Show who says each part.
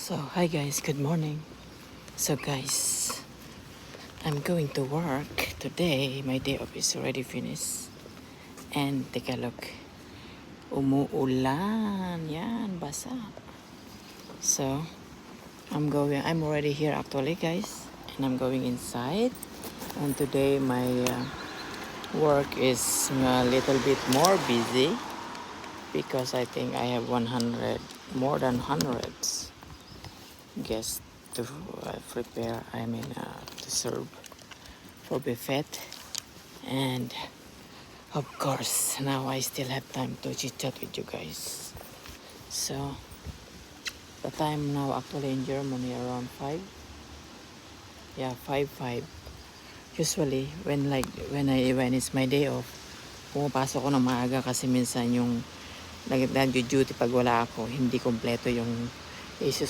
Speaker 1: So, hi guys, good morning. So guys, I'm going to work today. My day off is already finished. And take a look. Umuulan. Yan, basa. So, I'm already here actually guys. And I'm going inside. And today my work is a little bit more busy. Because I think I have more than hundreds guests to prepare, to serve for buffet. And of course, now I still have time to chit chat with you guys. So, the time now actually in Germany around 5. Yeah, 5. Usually, when it's my day off, pumapasok ko ng maaga kasi minsan yung nag-duty pag wala ako, hindi kompleto yung issues